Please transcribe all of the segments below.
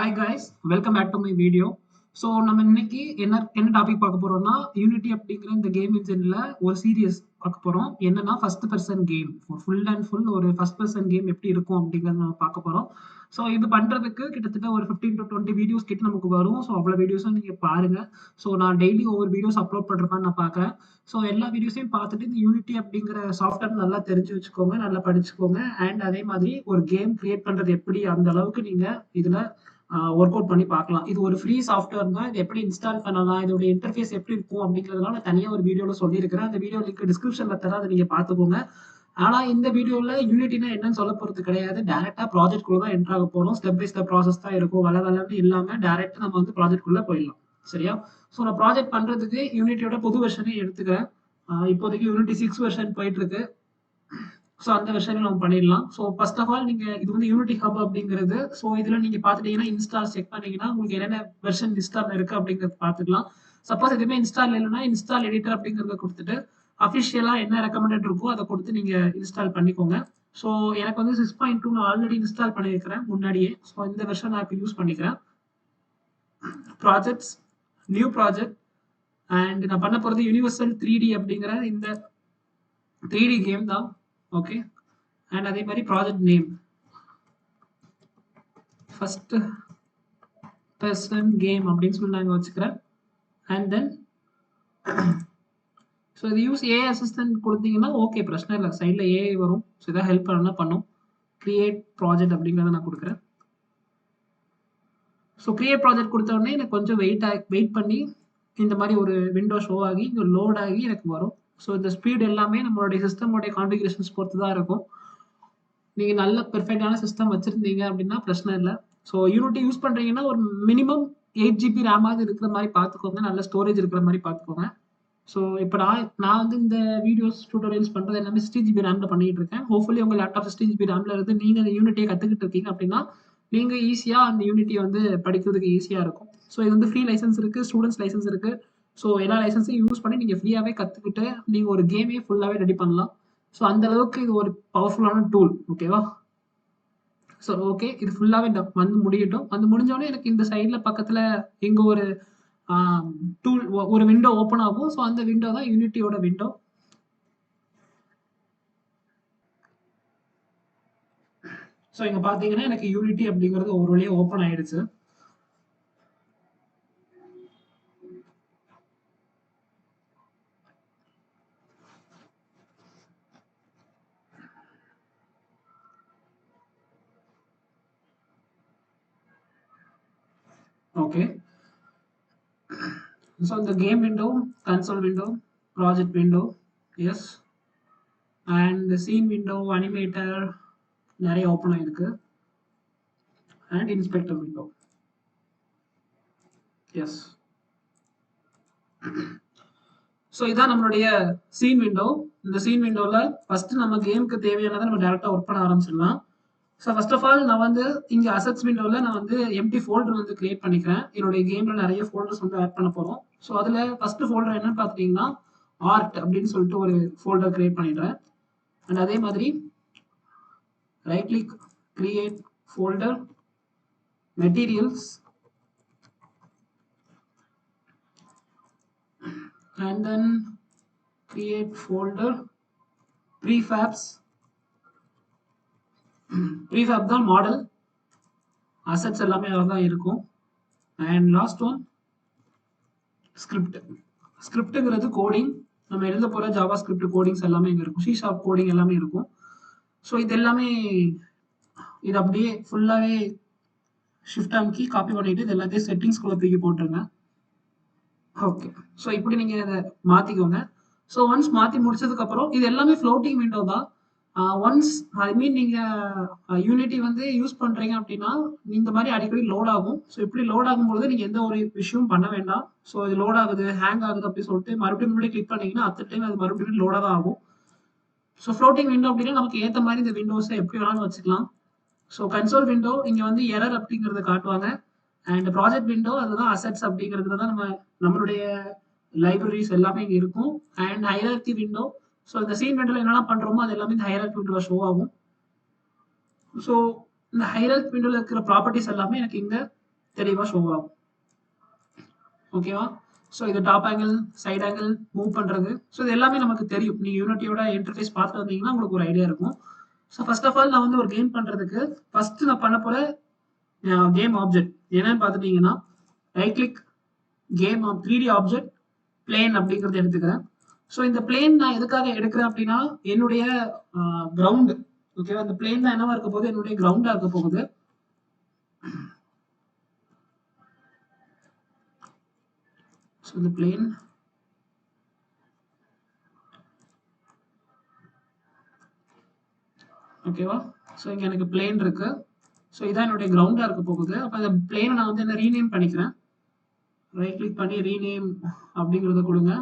Hi guys, welcome back to my video. So நம்ம இன்னைக்கு என்ன டாபிக் பார்க்க போறோம்னா, யூனிட்டி அப்படிங்கிற இந்த கேம் இன்ஜின்ல ஒரு சீரியஸ் பார்க்க போறோம். என்னன்னா first person game, full and full ஒரு ஃபர்ஸ்ட் பர்சன் கேம் எப்படி இருக்கும் அப்படிங்கறத நம்ம பார்க்க போறோம். ஸோ இது பண்றதுக்கு கிட்டத்தட்ட ஒரு 15 to 20 வீடியோஸ் கிட்ட நமக்கு வரும். ஸோ அவ்வளோ வீடியோஸும் நீங்க பாருங்க. ஸோ நான் டெய்லி ஒவ்வொரு வீடியோஸ் அப்லோட் பண்ற மாதிரி நான் பார்க்குறேன். ஸோ எல்லா வீடியோஸையும் பார்த்துட்டு இந்த யூனிட்டி அப்படிங்கிற சாஃப்ட்வேர் நல்லா தெரிஞ்சு வச்சுக்கோங்க, நல்லா படிச்சுக்கோங்க. அண்ட் அதே மாதிரி ஒரு கேம் கிரியேட் பண்றது எப்படி, அந்த அளவுக்கு நீங்க இதுல ஒர்க் அவுட் பண்ணி பார்க்கலாம். இது ஒரு ஃப்ரீ சாஃப்ட்வேர் தான். இது எப்படி இன்ஸ்டால் பண்ணலாம், இதோட இன்டர்ஃபேஸ் எப்படி இருக்கும் அப்படிங்கிறதுலாம் நான் தனியா ஒரு வீடியோல சொல்லியிருக்கிறேன். அந்த வீடியோ லிங்க் டிஸ்கிரிப்ஷன்ல தரேன், அதை நீங்க பார்த்துக்கோங்க. ஆனா இந்த வீடியோல யூனிட்டினா என்னன்னு சொல்ல போறது கிடையாது. டைரக்டா ப்ராஜெக்ட் குள்ள தான் என்டர் ஆக போறோம். ஸ்டெப் பை ஸ்டெப் ப்ராசஸ் தான் இருக்கும். வளவலன்னு இல்லாம டைரக்டா நம்ம வந்து ப்ராஜெக்ட் குள்ள போயிடலாம். சரியா? ஸோ நான் ப்ராஜெக்ட் பண்றதுக்கு யூனிட்டியோட புது வெர்ஷனே எடுத்துக்கிறேன். இப்போதைக்கு யூனிட்டி 6 வெர்ஷன் போயிட்டு இருக்கு. ஸோ அந்த வெர்ஷனில் நம்ம பண்ணிடலாம். ஸோ ஃபர்ஸ்ட் ஆஃப் ஆல் நீங்கள் இது வந்து யூனிட்டி ஹப் அப்படிங்கிறது. ஸோ இதில் நீங்கள் பார்த்துட்டீங்கன்னா இன்ஸ்டால் செக் பண்ணீங்கன்னா உங்களுக்கு என்னென்ன வெர்ஷன் இன்ஸ்டால் இருக்குது அப்படிங்கிறது பார்த்துக்கலாம். சப்போஸ் எதுவுமே இன்ஸ்டால் இல்லைன்னா இன்ஸ்டால் எடிட்டர் அப்படிங்கிறத கொடுத்துட்டு அஃபிஷியலாக என்ன ரெக்கமெண்டட் இருக்கோ அதை கொடுத்து நீங்கள் இன்ஸ்டால் பண்ணிக்கோங்க. ஸோ எனக்கு வந்து 6.2 நான் ஆல்ரெடி இன்ஸ்டால் பண்ணியிருக்கிறேன் முன்னாடியே. ஸோ இந்த வெர்ஷன் நான் இப்போ யூஸ் பண்ணிக்கிறேன். ப்ராஜெக்ட்ஸ், நியூ ப்ராஜெக்ட், அண்ட் நான் பண்ண போகிறது யூனிவர்சல் 3D அப்படிங்கிற இந்த 3D கேம் தான். ஓகே, அண்ட் அதே மாதிரி project name first person game அப்படின்னு சொல்லி நாங்கள் வச்சுக்கிறேன். அண்ட் தென் ஸோ இது யூஸ் ஏஐ அசிஸ்டன்ட் கொடுத்தீங்கன்னா ஓகே, பிரச்சனை இல்லை, சைடில் ஏஐ வரும். ஸோ இதாக ஹெல்ப் பண்ணா பண்ணும். கிரியேட் ப்ராஜெக்ட் அப்படிங்கிறத நான் கொடுக்குறேன். ஸோ கிரியேட் ப்ராஜெக்ட் கொடுத்த உடனே எனக்கு கொஞ்சம் வெயிட் பண்ணி இந்த மாதிரி ஒரு விண்டோ ஷோ ஆகி இங்கே லோட் ஆகி எனக்கு வரும். ஸோ இந்த ஸ்பீட் எல்லாமே நம்மளுடைய சிஸ்டமோடைய கான்ஃபிகரேஷன்ஸ் பொறுத்து தான் இருக்கும். நீங்கள் நல்ல பெர்ஃபெக்டான சிஸ்டம் வச்சுருந்தீங்க அப்படின்னா பிரச்சனை இல்லை. ஸோ யூனிட்டி யூஸ் பண்ணுறீங்கன்னா ஒரு மினிமம் 8 GB ரேமாவது இருக்கிற மாதிரி பார்த்துக்கோங்க, நல்ல ஸ்டோரேஜ் இருக்கிற மாதிரி பார்த்துக்கோங்க. ஸோ இப்போ நான் வந்து இந்த வீடியோஸ் டியூட்டோரியல்ஸ் பண்ணுறது எல்லாமே 60 GB ரேமில் பண்ணிட்டு இருக்கேன். ஹோப்ஃபுல்லி உங்கள் லேப்டாப் 60 GB ரேமில் இருந்து நீங்கள் அந்த யூனிட்டியை கற்றுக்கிட்டு இருக்கீங்க அப்படின்னா நீங்கள் ஈஸியாக அந்த யூனிட்டியை வந்து படிக்கிறதுக்கு ஈஸியாக இருக்கும். ஸோ இது வந்து ஃப்ரீ லைசன்ஸ் இருக்குது, ஸ்டூடெண்ட்ஸ் லைசன்ஸ் இருக்குது. ஸோ எல்லா லைசன்ஸையும் யூஸ் பண்ணி நீங்கள் ஃப்ரீயாகவே கற்றுக்கிட்டு நீங்கள் ஒரு கேமே ஃபுல்லாகவே ரெடி பண்ணலாம். ஸோ அந்த அளவுக்கு இது ஒரு பவர்ஃபுல்லான டூல். ஓகேவா? ஸோ ஓகே, இது ஃபுல்லாகவே வந்து முடியட்டும். வந்து முடிஞ்சோடனே எனக்கு இந்த சைடில் பக்கத்தில் இங்கே ஒரு டூல் ஒரு விண்டோ ஓப்பன் ஆகும். ஸோ அந்த விண்டோ தான் யூனிட்டியோட விண்டோ. ஸோ இங்கே பார்த்தீங்கன்னா எனக்கு யூனிட்டி அப்படிங்கிறது ஒரு வழியாக ஓப்பன் ஆயிடுச்சு. ஓகே, ஸோ இந்த game window, console window, project window, yes, and scene window, animator நிறைய ஓப்பன் ஆயிருக்கு. And inspector window, yes. So இதான் நம்மளுடைய சீன் விண்டோ. இந்த சீன் விண்டோவில் ஃபர்ஸ்ட் நம்ம கேமுக்கு தேவையானதை நம்ம டேரெக்டாக ஒர்க் பண்ண ஆரம்பிச்சிடலாம். ஸோ ஃபர்ஸ்ட் ஆஃப் ஆல் நான் வந்து இங்கே அசெட்ஸ் விண்டோவில் நான் வந்து எம்டி ஃபோல்டர் வந்து கிரியேட் பண்ணிக்கிறேன். என்னுடைய கேமில் நிறைய ஃபோல்டர்ஸ் வந்து ஆட் பண்ண போகிறோம். ஸோ அதில் ஃபர்ஸ்ட் ஃபோல்டர் என்னன்னு பார்த்துட்டிங்கன்னா ஆர்ட் அப்படின்னு சொல்லிட்டு ஒரு ஃபோல்டர் கிரியேட் பண்ணிடுறேன். அண்ட் அதே மாதிரி right click, create folder, materials, and then create folder prefabs. prefab தான் மாடல், அசெட்ஸ் எல்லாமே அதான் இருக்கும். And last one script. ஸ்கிரிப்ட்ங்கிறது கோடிங், நம்ம எழுத போகிற ஜாவா ஸ்கிரிப்ட் கோடிங்ஸ் எல்லாமே இங்கே இருக்கும். C# கோடிங் எல்லாமே இருக்கும். ஸோ இது எல்லாமே இது அப்படியே ஃபுல்லாகவே ஷிஃப்ட் அமுக்கி காப்பி பண்ணிட்டு இது எல்லாத்தையும் செட்டிங்ஸ்குள்ளே தூக்கி போட்டுருங்க. ஓகே, ஸோ இப்படி நீங்கள் இதை மாற்றிக்கோங்க. ஸோ ஒன்ஸ் மாற்றி முடிச்சதுக்கப்புறம் இது எல்லாமே ஃப்ளோட்டிங் விண்டோ தான். ஒன்ஸ் ஐ மீன் நீங்கள் யூனிட்டி வந்து யூஸ் பண்ணுறீங்க அப்படின்னா இந்த மாதிரி அடிக்கடி லோட் ஆகும். ஸோ இப்படி லோட் ஆகும்போது நீங்கள் எந்த ஒரு விஷயமும் பண்ண வேண்டாம். ஸோ இது லோட் ஆகுது, ஹேங் ஆகுது அப்படின்னு சொல்லிட்டு மறுபடியும் கிளிக் பண்ணீங்கன்னா அத்த டைம் அது மறுபடியும் லோடாக தான் ஆகும். ஸோ ஃப்ளோட்டிங் விண்டோ அப்படின்னா நமக்கு ஏற்ற மாதிரி இந்த விண்டோஸை எப்படி வேணாலும் வச்சுக்கலாம். ஸோ கன்சோல் விண்டோ இங்கே வந்து எரர் அப்படிங்கிறத காட்டுவாங்க. அண்ட் ப்ராஜெக்ட் விண்டோ அதுதான் அசெட்ஸ் அப்படிங்கிறதுல தான் நம்மளுடைய லைப்ரரிஸ் எல்லாமே இங்கே இருக்கும். அண்ட் ஹைரார்கி விண்டோ, ஸோ இந்த சீன் விண்டோவில் என்னெல்லாம் பண்ணுறோமோ அது எல்லாமே இந்த ஹைரார்கி விண்டோவில் ஷோ ஆகும். ஸோ இந்த ஹைரார்கி விண்டோவில் இருக்கிற ப்ராப்பர்ட்டிஸ் எல்லாமே எனக்கு இங்கே தெளிவா ஷோ ஆகும். ஓகேவா? ஸோ இது top angle, side angle, move பண்றது. ஸோ இது எல்லாமே நமக்கு தெரியும். நீங்க யூனிட்டியோட இன்டர்ஃபேஸ் பார்த்து வந்தீங்கன்னா உங்களுக்கு ஒரு ஐடியா இருக்கும். ஸோ ஃபர்ஸ்ட் ஆஃப் ஆல் நான் வந்து ஒரு கேம் பண்றதுக்கு ஃபர்ஸ்ட் நான் பண்ண போற கேம் ஆப்ஜெக்ட் என்னன்னு பார்த்துட்டீங்கன்னா, right click, game 3D object, plane அப்படிங்கறத எடுத்துக்கிறேன். ஸோ இந்த பிளேன் நான் எதுக்காக எடுக்கிறேன் அப்படின்னா, என்னுடைய கிரவுண்ட். ஓகேவா? இந்த பிளேன் தான் என்னவா இருக்க போகுது? என்னுடைய கிரவுண்டா இருக்க போகுது. ஸோ இந்த பிளேன் ஓகேவா? ஸோ இங்க எனக்கு பிளேன் இருக்கு. ஸோ இதான் என்னுடைய கிரவுண்டா இருக்க போகுது. அப்ப அந்த பிளேனை நான் வந்து என்ன ரீநேம் பண்ணிக்கிறேன். ரைட் கிளிக் பண்ணி ரீநேம் அப்படிங்கறத கொடுங்க.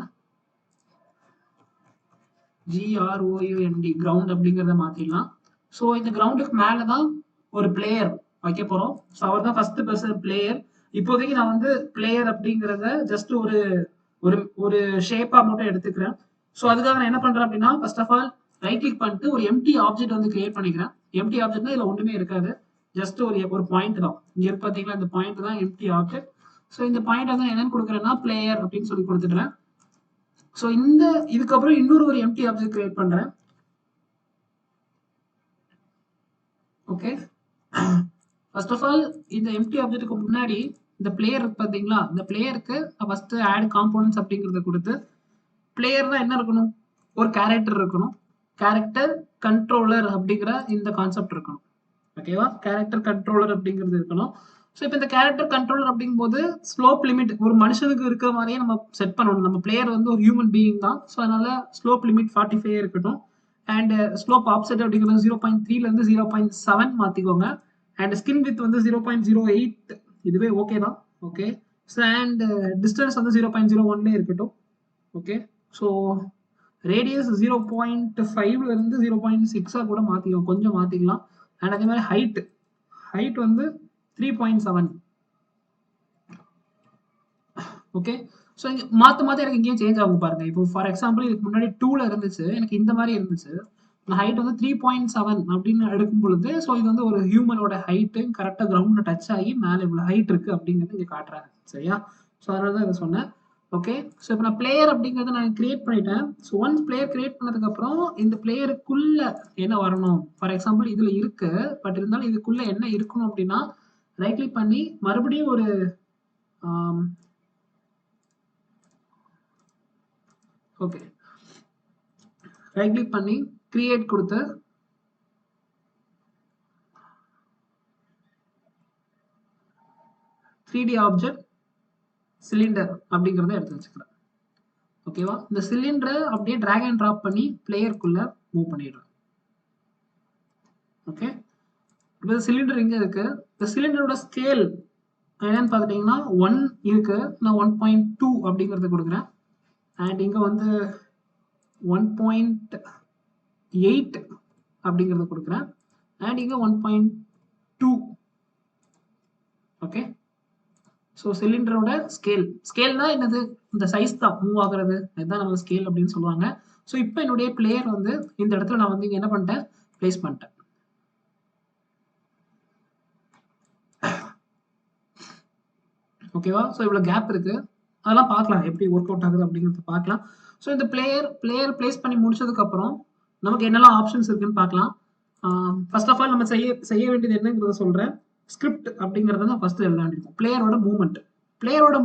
GROUND கிரவுண்ட் அப்படிங்கறத மாத்திடலாம். ஸோ இந்த கிரவுண்டுக்கு மேலதான் ஒரு பிளேயர் வைக்க போறோம். ஸோ அவர் தான் ஃபர்ஸ்ட் பர்சன் பிளேயர். இப்போதைக்கு நான் வந்து பிளேயர் அப்படிங்கறத ஜஸ்ட் ஒரு ஒரு ஒரு ஷேப்பா மட்டும் எடுத்துக்கிறேன். ஸோ அதுக்காக நான் என்ன பண்றேன் அப்படின்னா, first of all right click பண்ணிட்டு ஒரு எம்டி ஆப்ஜெக்ட் வந்து கிரியேட் பண்ணிக்கிறேன். எம்டி ஆப்ஜெக்ட்னா இதுல ஒண்ணுமே இருக்காது. ஜஸ்ட் ஒரு பாயிண்ட் தான். இங்க இருக்கு பாத்தீங்களா, இந்த பாயிண்ட் தான் எம்டி ஆப்ஜெக்ட். ஸோ இந்த பாயிண்ட் வந்து என்னன்னு கொடுக்குறேன்னா பிளேயர் அப்படின்னு சொல்லி கொடுத்துடுறேன். ஸோ இதுக்கப்புறம் இன்னொரு ஒரு எம்டி ஆப்ஜெக்ட் கிரியேட் பண்றேன். ஓகே. ஃபர்ஸ்ட் ஆஃப் ஆல் இந்த எம்டி ஆப்ஜெக்ட்டுக்கு முன்னாடி இந்த பிளேயர் இருக்கு பாத்தீங்களா, இந்த பிளேயருக்கு ஃபர்ஸ்ட் ஆட் காம்போனன்ட்ஸ் அப்படிங்கறத கொடுத்து, பிளேயர் தான் என்ன இருக்கணும், ஒரு கேரக்டர் இருக்கணும். கேரக்டர் கண்ட்ரோலர் அப்படிங்கிற இந்த கான்செப்ட் இருக்கணும். ஓகேவா? கேரக்டர் கண்ட்ரோலர் அப்படிங்கிறது இருக்கணும். ஸோ இப்போ இந்த கேரக்டர் கண்ட்ரோலர் அப்படிங்கும்போது ஸ்லோப் லிமிட் ஒரு மனுஷனுக்கு இருக்கிற மாதிரியே நம்ம செட் பண்ணணும். நம்ம பிளேயர் வந்து ஒரு ஹியூமன் பீயிங் தான். ஸோ அதனால ஸ்லோப் லிமிட் 45 இருக்கட்டும். அண்ட் ஸ்லோப் ஆப்செட் அப்படிங்கிறது 0.3ல இருந்து 0.7 மாத்திக்கோங்க. அண்ட் ஸ்கின் வித் வந்து 0.08 இதுவே ஓகே தான். ஓகே. ஸோ அண்ட் டிஸ்டன்ஸ் வந்து 0.01 இருக்கட்டும். ஓகே. ஸோ ரேடியஸ் 0.5ல இருந்து 0.6 கூட மாத்திக்கலாம், கொஞ்சம் மாத்திக்கலாம். அண்ட் அதே மாதிரி ஹைட் வந்து 3.7. ஓகே. ஸோ இங்க மாத்த எனக்கு இங்கேயும் சேஞ்ச் ஆகும் பாருங்க. இப்போ ஃபார் எக்ஸாம்பிள் இதுக்கு முன்னாடி 2ல இருந்துச்சு, எனக்கு இந்த மாதிரி இருந்துச்சு. ஹைட் வந்து 3.7 அப்படின்னு எடுக்கும் பொழுது, ஸோ இது வந்து ஒரு ஹியூமனோட ஹைட்டு கரெக்டாக கிரவுண்ட்ல டச் ஆகி மேலே இவ்வளோ ஹைட் இருக்கு அப்படிங்கிறது இங்கே காட்டுறாங்க. சரியா? ஸோ அதனால தான் இதை சொன்னேன். ஓகே. ஸோ இப்போ நான் பிளேயர் அப்படிங்கிறத நான் கிரியேட் பண்ணிட்டேன். ஸோ ஒன்ஸ் பிளேயர் கிரியேட் பண்ணதுக்கு அப்புறம் இந்த பிளேயருக்குள்ள என்ன வரணும், ஃபார் எக்ஸாம்பிள் இதுல இருக்கு, பட் இருந்தாலும் இதுக்குள்ள என்ன இருக்கணும் அப்படின்னா, ரைட் கிளிக் பண்ணி மறுபடியும் ஒரு ஓகே, ரைட் கிளிக் பண்ணி கிரியேட் கொடுத்து த்ரீ ஆப்ஜெக்ட் சிலிண்டர் அப்படிங்கறத எடுத்து வச்சுக்கிறேன். ஓகேவா? இந்த சிலிண்டரை அப்படியே டிராக் அண்ட் டிராப் பண்ணி பிளேயருக்குள்ள மூவ் பண்ணிடுறேன். ஓகே. இப்போ சிலிண்டர் இங்க இருக்கு. இந்த சிலிண்டரோட ஸ்கேல் என்னன்னு பார்த்துட்டீங்கன்னா 1 இருக்கு. நான் 1.2 அப்படிங்கறத கொடுக்குறேன். அண்ட் இங்க வந்து 1.8 அப்படிங்கறத கொடுக்குறேன். அண்ட் இங்க 1.2. ஓகே. ஸோ சிலிண்டரோட ஸ்கேல்னா என்னது, இந்த சைஸ் தான் மூவ் ஆகுறது, இதுதான் நம்ம ஸ்கேல் அப்படின்னு சொல்லுவாங்க. ஸோ இப்போ என்னுடைய பிளேயர் வந்து இந்த இடத்துல நான் வந்து இங்க என்ன பண்ணிட்டேன், பிளேஸ் பண்ணிட்டேன். ஓகேவா? ஸோ இவ்வளோ கேப் இருக்கு, அதெல்லாம் பார்க்கலாம் எப்படி ஒர்க் அவுட் ஆகுது அப்படிங்கிறத பார்க்கலாம். ஸோ இந்த பிளேயர் பிளேஸ் பண்ணி முடிச்சதுக்கு அப்புறம் நமக்கு என்னெல்லாம் ஆப்ஷன்ஸ் இருக்குன்னு பார்க்கலாம். ஃபர்ஸ்ட் ஆஃப் ஆல் நம்ம செய்ய வேண்டியது என்னங்கிறத சொல்றேன். ஸ்கிரிப்ட் அப்படிங்கறத தான் ஃபர்ஸ்ட் எழுத வேண்டியிருக்கும். பிளேயரோட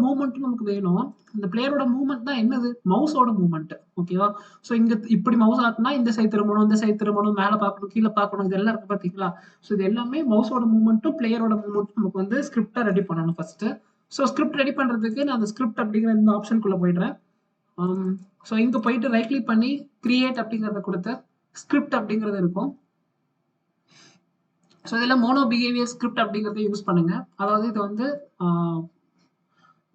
மூவ்மெண்ட் நமக்கு வேணும். இந்த பிளேயரோட மூவ்மெண்ட் தான் என்னது, மவுஸோட மூவ்மெண்ட். ஓகேவா? ஸோ இங்க இப்படி மவுஸ் ஆட்டினா இந்த சைடு திரும்பணும், இந்த சைடு திரும்பணும், மேலே பார்க்கணும், கீழே பார்க்கணும், இது எல்லாம் இருக்கு பாத்தீங்களா? ஸோ இது எல்லாமே மவுஸோட மூவ்மெண்ட்டும் பிளேயரோட மூவ்மெண்ட்டும் நமக்கு வந்து ஸ்கிரிப்டா ரெடி பண்ணணும் ஃபர்ஸ்ட். ஸோ ஸ்கிரிப்ட் ரெடி பண்றதுக்கு நான் அந்த ஸ்கிரிப்ட் அப்படிங்கிற இந்த ஆப்ஷனுக்குள்ள போயிடுறேன். ஸோ இங்க போயிட்டு ரைட் கிளிக் பண்ணி கிரியேட் அப்படிங்கறத கொடுத்து ஸ்கிரிப்ட் அப்படிங்கிறது இருக்கும். ஸோ இதில் மோனோ பிஹேவியர் ஸ்கிரிப்ட் அப்படிங்கிறத யூஸ் பண்ணுங்க. அதாவது இது வந்து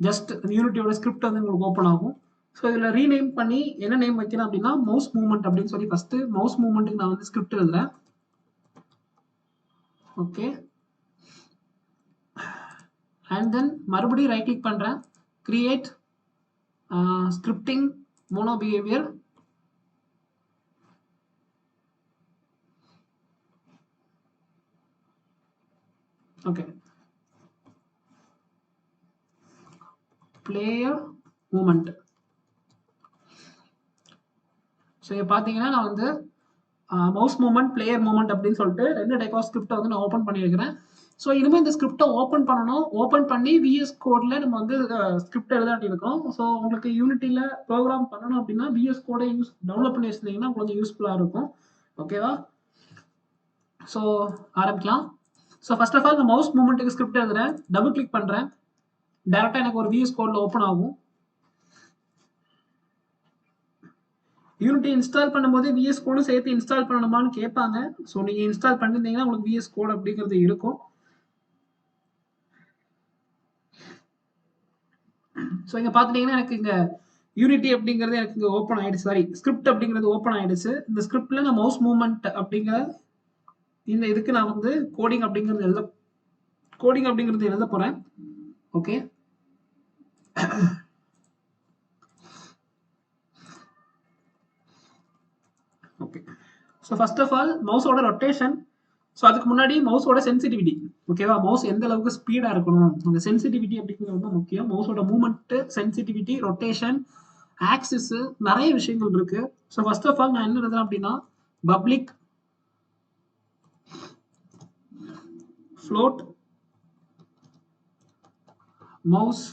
ஜஸ்ட் யூனிட்டியோட ஸ்கிரிப்ட் வந்து உங்களுக்கு ஓப்பன் ஆகும். ஸோ இதில் ரீநேம் பண்ணி என்ன நேம் வைக்கிறேன் அப்படின்னா மவுஸ் மூவ்மெண்ட் அப்படின்னு சொல்லி ஃபர்ஸ்ட் மவுஸ் மூவ்மெண்ட்டுக்கு நான் வந்து ஸ்கிரிப்ட் எழுதுறேன். ஓகே. அண்ட் தென் மறுபடியும் ரைட் கிளிக் பண்றேன், create scripting mono behaviour. Okay. Player moment. So இங்கே பார்த்தீங்கன்னா நான் வந்து மவுஸ் மூமெண்ட், பிளேயர் மூமெண்ட் அப்படின்னு சொல்லிட்டு 2 டைப் ஆஃப் ஸ்கிரிப்டை வந்து நான் ஓப்பன் பண்ணியிருக்கிறேன். ஸோ இனிமேல் இந்த ஸ்கிரிப்டை ஓப்பன் பண்ணணும். ஓப்பன் பண்ணி VS கோடில் நம்ம வந்து ஸ்கிரிப்ட் எழுதாட்டி இருக்கோம். ஸோ உங்களுக்கு யூனிட்டியில் ப்ரோக்ராம் பண்ணணும் அப்படின்னா VS கோடை டவுன்லோட் பண்ணி வச்சிருந்தீங்கன்னா கொஞ்சம் யூஸ்ஃபுல்லாக இருக்கும். ஓகேவா? ஸோ ஆரம்பிக்கலாம். ஸோ ஃபர்ஸ்ட் ஆஃப் ஆல் இந்த மவுஸ் மூமெண்ட்டுக்கு ஸ்கிரிப்ட் எழுதுறேன். டபுள் கிளிக் பண்ணுறேன். டேரெக்டாக எனக்கு ஒரு VS கோடில் ஓப்பன் ஆகும். யூனிட்டி இன்ஸ்டால் பண்ணும்போது VS கோடும் சேர்த்து இன்ஸ்டால் பண்ணணுமான்னு கேட்பாங்க. ஸோ நீங்கள் இன்ஸ்டால் பண்ணியிருந்தீங்கன்னா உங்களுக்கு VS கோட் அப்படிங்கிறது இருக்கும். ஸோ இங்கே பார்த்துட்டீங்கன்னா எனக்கு இங்கே யூனிட்டி அப்படிங்கிறது எனக்கு இங்கே ஓப்பன் ஆயிடுச்சு. சாரி, ஸ்கிரிப்ட் அப்படிங்கிறது ஓப்பன் ஆயிடுச்சு. இந்த ஸ்கிரிப்டில் நான் மவுஸ் மூவ்மெண்ட் அப்படிங்கிற இந்த இதுக்கு நான் வந்து கோடிங் அப்படிங்கிறது எழுத போகிறேன். Okay, okay. So first of all மவுஸோட ரொட்டேஷன். ஸோ அதுக்கு முன்னாடி மவுஸோட சென்சிட்டிவிட்டி. ஓகேவா? மவுஸ் எந்த அளவுக்கு ஸ்பீடாக இருக்கணும், அந்த சென்சிட்டிவிட்டி அப்படிங்கிறது ரொம்ப முக்கியம். மவுஸோட மூவ்மெண்ட்டு, சென்சிட்டிவிட்டி, ரொட்டேஷன், ஆக்சிஸ், நிறைய விஷயங்கள் இருக்கு. ஸோ ஃபர்ஸ்ட் ஆஃப் ஆல் நான் என்ன எழுதுறேன் அப்படின்னா public float mouse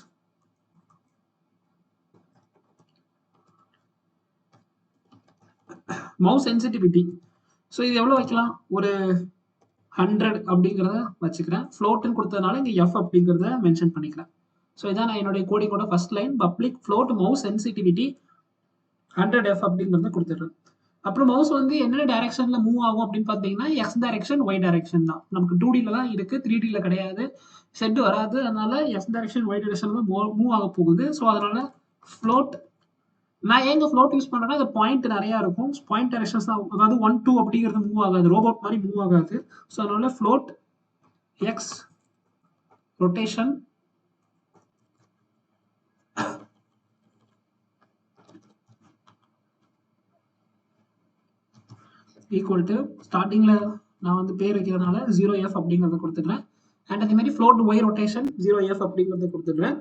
mouse sensitivity. So இது எவ்வளோ வைக்கலாம்? ஒரு 100 அப்படிங்கிறத வச்சுக்கிறேன். ஃப்ளோட்டுன்னு கொடுத்ததுனால இங்கே F அப்படிங்கிறத மென்ஷன் பண்ணிக்கிறேன். ஸோ இதான் நான் என்னுடைய கோடிங்கோட first line. Public float mouse sensitivity 100F அப்படிங்கிறத கொடுத்துட்றேன். அப்புறம் மவுஸ் வந்து என்னென்ன டைரக்ஷனில் மூவ் ஆகும் அப்படின்னு பார்த்தீங்கன்னா எக்ஸ் டைரக்ஷன், ஒய் டைரக்ஷன் தான். நமக்கு 2Dல தான் இருக்குது, 3Dல கிடையாது. செட் வராது. அதனால எக்ஸ் டைரக்ஷன், ஒய் டைரக்ஷன் தான் மூவ் ஆக போகுது. ஸோ அதனால ஃப்ளோட். நான் ஏங்க ஃப்ளோட் யூஸ் பண்ணுறேன்னா அது பாயிண்ட் நிறையா இருக்கும். பாயிண்ட் டைரக்ஷன்ஸ் தான், அதாவது 1, 2 அப்படிங்கிறது மூவ் ஆகாது, ரோபோட் மாதிரி மூவ் ஆகாது. ஸோ அதனால float X rotation equal to ஸ்டார்டிங்கில் நான் வந்து பேர் வைக்கிறதுனால 0F அப்படிங்கிறத கொடுத்துடுறேன். அண்ட் அதே மாதிரி ஃப்ளோட் ஒய் ரொட்டேஷன் 0F அப்படிங்கிறத கொடுத்துடுறேன்.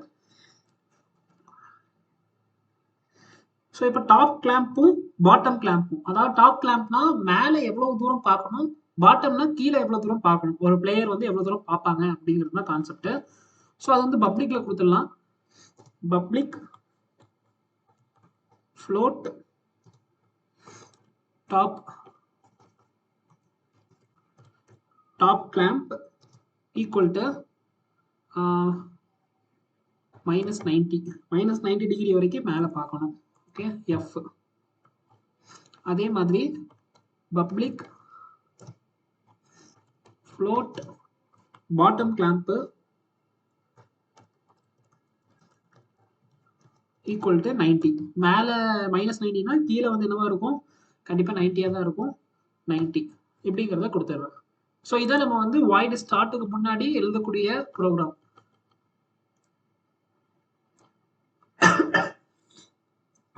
ஸோ இப்போ டாப் கிளாம்பும் பாட்டம் கிளாம்பும், அதாவது டாப் கிளாம்ப்னா மேலே எவ்வளோ தூரம் பார்க்கணும், பாட்டம்னா கீழே எவ்வளோ தூரம் பார்க்கணும், ஒரு பிளேயர் வந்து எவ்வளோ தூரம் பார்ப்பாங்க அப்படிங்கிறது தான் கான்செப்ட். ஸோ அது வந்து பப்ளிக்ல கொடுத்துடலாம். Public float top clamp equal to -90 degree வரைக்கும் மேலே பார்க்கணும். Okay, F. அதே மாதிரி public float bottom clamp equal to 90. மேலே -90னா கீழே வந்து என்னவா இருக்கும்? கண்டிப்பாக 90யாக தான் இருக்கும். 90 இப்படிங்கிறத கொடுத்துட்றேன். ஸோ இதை நம்ம வந்து வாய்டு ஸ்டார்ட்டுக்கு முன்னாடி எழுதக்கூடிய ப்ரோக்ராம்.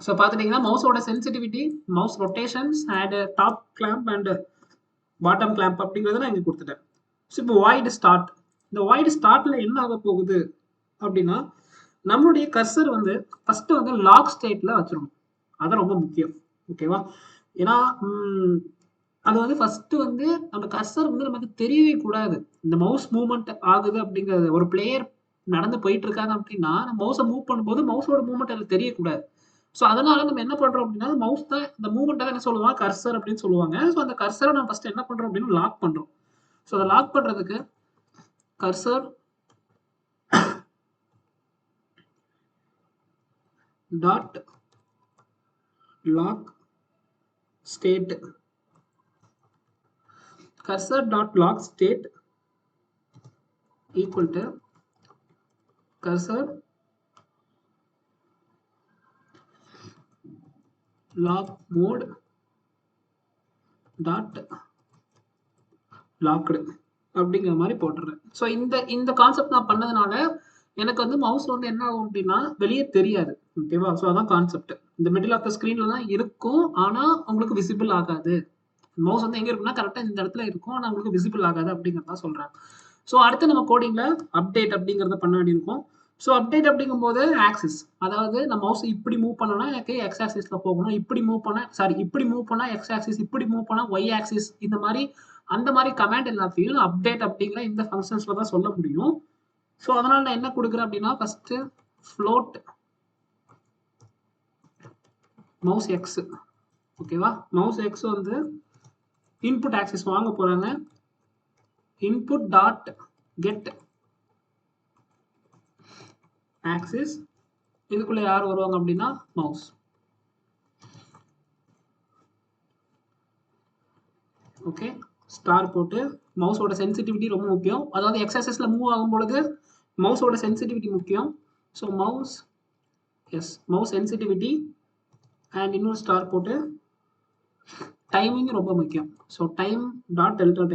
ஸோ பார்த்துட்டிங்கன்னா மவுஸோட sensitivity, mouse rotations and top clamp and bottom clamp அப்படிங்கிறத நான் இங்கே கொடுத்துட்டேன். ஸோ இப்போ வாய்டு ஸ்டார்ட். இந்த வாய்டு ஸ்டார்ட்டில் என்ன ஆக போகுது அப்படின்னா நம்மளுடைய கர்சர் வந்து ஃபர்ஸ்ட் வந்து லாக் ஸ்டேட்டில் வச்சிடணும். அது ரொம்ப முக்கியம். ஓகேவா? ஏன்னா அது வந்து ஃபர்ஸ்ட் வந்து நம்ம கர்சர் வந்து நமக்கு தெரியவே கூடாது. இந்த மவுஸ் மூவ்மெண்ட் ஆகுது அப்படிங்கிறது, ஒரு பிளேயர் நடந்து போயிட்டு இருக்காங்க அப்படின்னா நம்ம மவுஸை மூவ் பண்ணும்போது மவுஸோட மூவ்மெண்ட் அதில் தெரியக்கூடாது. ஸோ அதனால நம்ம என்ன பண்றோம் அப்படின்னா மவுஸ் தான் இந்த மூவ்மெண்ட்டாக என்ன சொல்லுவாங்க, கர்சர் அப்படின்னு சொல்லுவாங்க. ஸோ அந்த கர்சரை நம்ம ஃபர்ஸ்ட் என்ன பண்றோம் அப்படின்னு லாக் பண்றோம். ஸோ அதை லாக் பண்றதுக்கு cursor dot log state, cursor dot lock state equal to cursor lock mode dot locked அப்படிங்கிற மாதிரி போட்டுறேன். ஸோ இந்த கான்செப்ட் நான் பண்ணதுனால எனக்கு வந்து மவுஸ் வந்து என்ன ஆகும் அப்படின்னா வெளியே தெரியாது. ஓகேவா? ஸோ அதான் கான்செப்ட். இந்த மிடில் ஆஃப் த ஸ்க்ரீன்ல தான் இருக்கும், ஆனால் உங்களுக்கு விசிபிள் ஆகாது. மவுஸ் வந்து எங்கே இருக்குன்னா கரெக்டாக இந்த இடத்துல இருக்கும், ஆனால் உங்களுக்கு விசிபிள் ஆகாது அப்படிங்கிறத சொல்கிறேன். ஸோ அடுத்து நம்ம கோடிங்கில் அப்டேட் அப்படிங்கிறத பண்ண வேண்டியிருக்கும். ஸோ அப்டேட் அப்படிங்கும்போது ஆக்சிஸ், அதாவது நான் மவுஸ் இப்படி மூவ் பண்ணனா எனக்கு எக்ஸ் ஆக்சிஸ்ல போகணும், இப்படி மூவ் பண்ண இப்படி மூவ் பண்ணா எக்ஸ் ஆக்சிஸ், இப்படி மூவ் பண்ணா ஒய் ஆக்சிஸ், இந்த மாதிரி அந்த மாதிரி கமாண்ட் எல்லாத்தையும் அப்டேட் அப்படிங்கிற இந்த ஃபங்க்ஷன்ஸ்ல தான் சொல்ல முடியும். ஸோ அதனால நான் என்ன கொடுக்குறேன் அப்படின்னா ஃபர்ஸ்ட் float மவுஸ் எக்ஸ். ஓகேவா, மவுஸ் எக்ஸ் வந்து இன்புட் ஆக்சிஸ் வாங்க போறாங்க. இன்புட் டாட் கெட் ஆக்சிஸ், இதுக்குள்ள யார் வருவாங்க அப்படின்னா மவுஸ். ஓகே, ஸ்டார் போட்டு மவுஸோட சென்சிட்டிவிட்டி ரொம்ப முக்கியம். அதாவது எக்ஸ் ஆக்சிஸ்ல மூவ் ஆகும் பொழுது மவுஸோட சென்சிட்டிவிட்டி முக்கியம். So mouse mouse sensitivity and இன்னொரு ஸ்டார் போட்டு டைமிங் ரொம்ப முக்கியம். So time dot delta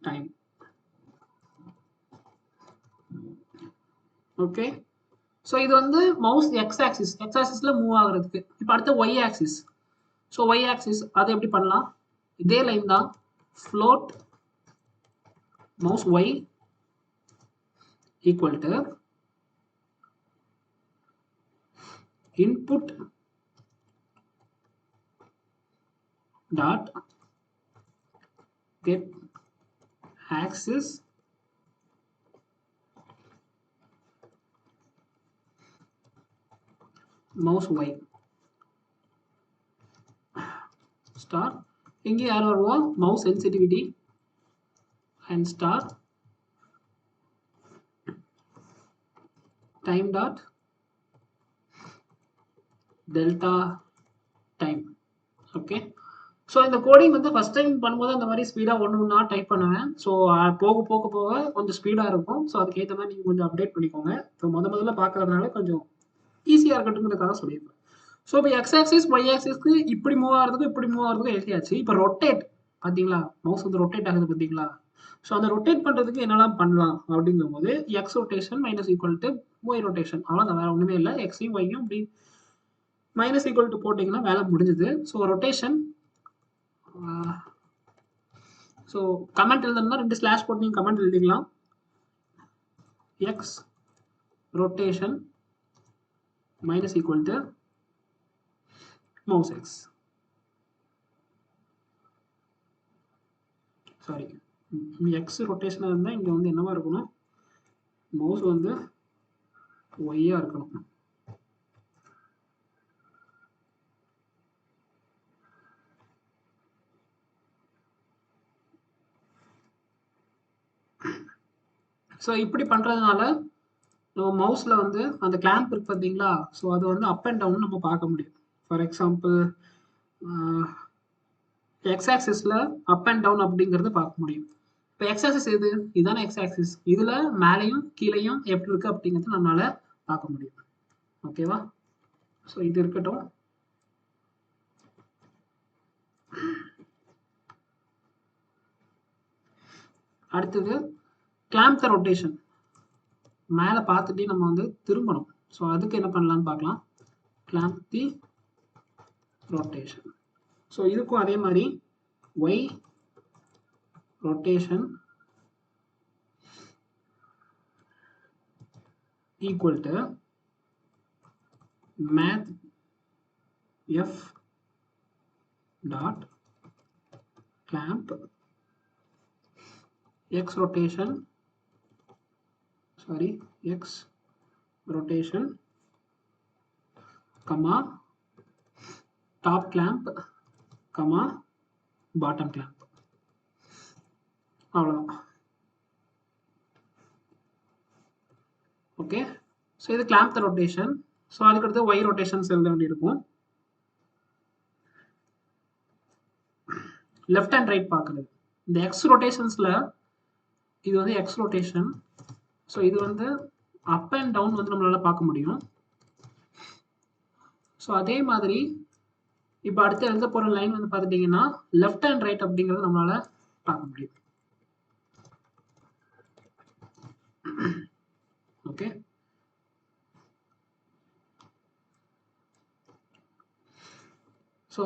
time. Okay, so இது வந்து மவுஸ் எக்ஸ் ஆக்சிஸ்ல மூவ் ஆகுறதுக்கு. இப்போ அடுத்து Y axis. So Y axis அதை எப்படி பண்ணலாம், இதே லைன் தான். float mouse y equal to input dot get axis mouse y star. இங்கே யார் வருவா, mouse sensitivity and star time dot delta time. Okay, so இந்த கோடிங் வந்து ஃபர்ஸ்ட் டைம் பண்ணும்போது அந்த மாதிரி ஸ்பீடாக ஒன்று டைப் பண்ணுவேன். ஸோ போக போக போக கொஞ்சம் ஸ்பீடாக இருக்கும். ஸோ அதுக்கேற்ற மாதிரி நீங்கள் கொஞ்சம் அப்டேட் பண்ணிக்கோங்க. ஸோ முதல்ல பார்க்கறதுனால கொஞ்சம் ஈஸியாக இருக்கட்டுங்கிறதுக்காக சொல்லியிருப்பேன். ஸோ இப்போ எக்ஸ் ஆக்சிஸ் ஒய் ஆக்சிஸ்க்கு இப்படி மூவ் ஆகிறதுக்கும் இப்படி மூவ் ஆகிறதுக்கும் எழுதியாச்சு. இப்போ ரொட்டேட் பார்த்தீங்களா, மவுஸ் வந்து ரொட்டேட் ஆகுது பார்த்தீங்களா. ஸோ அந்த ரொட்டேட் பண்ணுறதுக்கு என்னெல்லாம் பண்ணலாம் அப்படிங்கும்போது X rotation minus equal to Y rotation, அவ்வளோதான், வேறு ஒன்றுமே இல்லை. எக்ஸையும் ஒய்யும் இப்படி மைனஸ் ஈக்குவல் டு போட்டிங்கன்னா வேலை முடிஞ்சுது. ஸோ ரொட்டேஷன், ஸோ கமெண்ட் எழுதணும்னா 2 ஸ்லாஷ் போட்டு நீங்கள் கமெண்ட் எழுதிக்கலாம். X rotation minus equal to mouse x. Sorry, x ரொட்டேஷனாக இருந்தால் இங்கே வந்து என்னவா இருக்கணும், மவுஸ் வந்து ஒய்யாக இருக்கணும். ஸோ இப்படி பண்ணுறதுனால நம்ம மவுஸில் வந்து அந்த கிளாம்ப் இருக்கு பார்த்தீங்களா, ஸோ அது வந்து அப் அண்ட் டவுன் நம்ம பார்க்க முடியும். ஃபார் எக்ஸாம்பிள் எக்ஸ் ஆக்சிஸில் அப் அண்ட் டவுன் அப்படிங்கிறது பார்க்க முடியும். இப்போ எக்ஸ் ஆக்சிஸ் எது, இதுதானே எக்ஸ் ஆக்சிஸ். இதில் மேலேயும் கீழேயும் எப்படி இருக்குது அப்படிங்கிறது நம்மளால் பார்க்க முடியும். ஓகேவா, ஸோ இது இருக்கட்டும். அடுத்தது கிளாம்ப் த ரொட்டேஷன், மேலே பார்த்துட்டே நம்ம வந்து திரும்பணும். ஸோ அதுக்கு என்ன பண்ணலான்னு பார்க்கலாம். கிளாம்ப் தி ரொட்டேஷன். ஸோ இதுக்கும் அதே மாதிரி Y rotation equal to math f dot clamp x rotation comma top clamp comma bottom clamp. அவ்வளோதான். ஓகே, ஸோ இது கிளாம்ப் த ரொட்டேஷன். ஸோ அதுக்கடுத்து ஒய் ரொட்டேஷன்ஸ் எழுத வேண்டியிருக்கும். லெஃப்ட் அண்ட் ரைட் பார்க்குறது. இந்த எக்ஸ் ரொட்டேஷன்ஸில் இது வந்து எக்ஸ் ரொட்டேஷன். ஸோ இது வந்து அப் அண்ட் டவுன் வந்து நம்மளால் பார்க்க முடியும். ஸோ அதே மாதிரி இப்போ அடுத்து எழுத போகிற லைன் வந்து பார்த்துட்டிங்கன்னா லெஃப்ட் அண்ட் ரைட் அப்படிங்கிறது நம்மளால் பார்க்க முடியும். Okay, so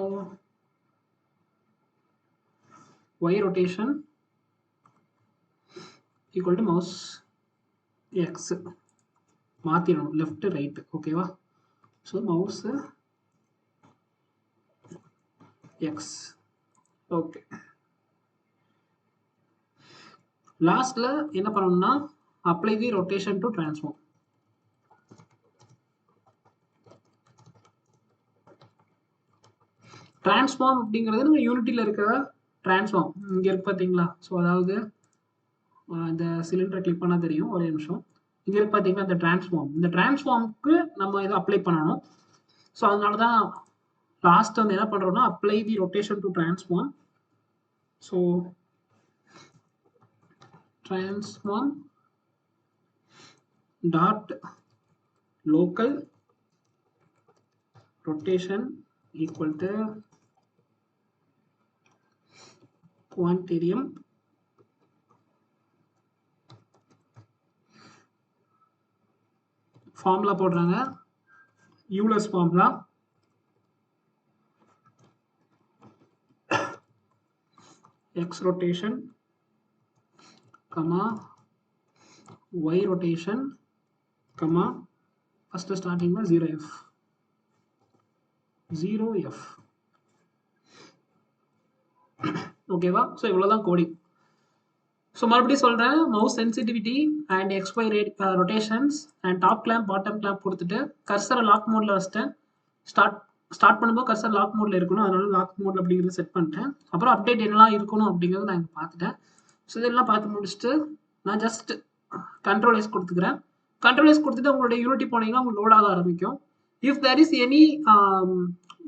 Y rotation equal to mouse X மாற்றிடணும், லெஃப்ட் ரைட்டு. ஓகேவா? So mouse X. ஓகே, லாஸ்ட்ல என்ன பண்ணணும்னா apply the rotation to transform. Transform அப்படிங்கிறது நம்ம யூனிட்டியில் இருக்கிற டிரான்ஸ்ஃபார்ம் இங்கே இருக்கு பார்த்தீங்களா? ஸோ அதாவது இந்த சிலிண்டரை கிளிக் பண்ணால் தெரியும், ஒரே நிமிஷம். இங்கே இருக்கு பார்த்தீங்கன்னா இந்த டிரான்ஸ்ஃபார்ம், இந்த டிரான்ஸ்ஃபார்முக்கு நம்ம இதை அப்ளை பண்ணணும். ஸோ அதனால தான் லாஸ்ட் வந்து என்ன பண்ணுறோம்னா apply the rotation to transform. So transform dot local rotation equal to quantium formula போடுறாங்க, Euler's formula. X rotation comma y rotation comma first starting with 0f 0f. ஓகேவா? ஸோ இவ்வளோதான் coding. So மறுபடியும் சொல்கிறேன், mouse sensitivity and XY rotations and top clamp bottom clamp கொடுத்துட்டு கர்சரை lock மோடில் வச்சுட்டேன். Start பண்ணும்போது கர்சர் லாக் மோடில் இருக்கணும், அதனால லாக் மோட் அப்படிங்கிறது செட் பண்ணிட்டேன். அப்புறம் அப்டேட் என்னெல்லாம் இருக்கணும் அப்படிங்கிறது நான் இங்கே பார்த்துட்டேன். ஸோ இதெல்லாம் பார்த்து முடிச்சுட்டு நான் ஜஸ்ட் கண்ட்ரோல் எஸ் கொடுத்துக்கிறேன். கண்ட்ரோல் எஸ் கொடுத்துட்டு உங்களுடைய யூனிட்டி போனீங்கன்னா உங்களுக்கு லோட் ஆக ஆரம்பிக்கும். If there is any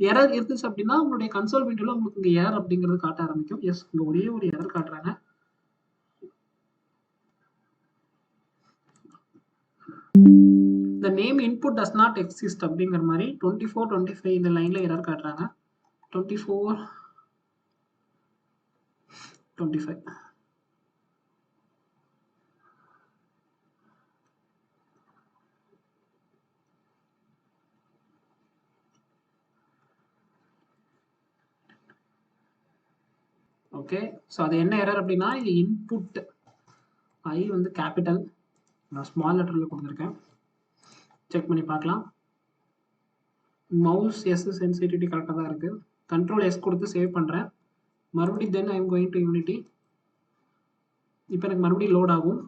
error இருந்துச்சு அப்படின்னா உங்களுடைய கன்சோல் விண்டோவில் உங்களுக்கு இங்கே எரர் அப்படிங்கிறது காட்ட ஆரம்பிக்கும். எஸ், இங்கே ஒரே ஒரு எரர் காட்டுறாங்க. The name input does not exist அப்படிங்கிற மாதிரி 24 25 இந்த லைன்ல எரர் காட்டுறாங்க. 24 25 ஓகே. ஸோ அது என்ன எரர் அப்படின்னா இது இன்புட் ஐ வந்து கேபிட்டல், நான் ஸ்மால் லெட்டரில் கொடுத்துருக்கேன், செக் பண்ணி பார்க்கலாம். மவுஸ் எஸ் சென்சிட்டிவிட்டி கரெக்டாக தான் இருக்குது. கண்ட்ரோல் எஸ் கொடுத்து சேவ் பண்ணுறேன். மறுபடியும் then I am going to Unity. இப்போ எனக்கு மறுபடியும் லோட் ஆகும்.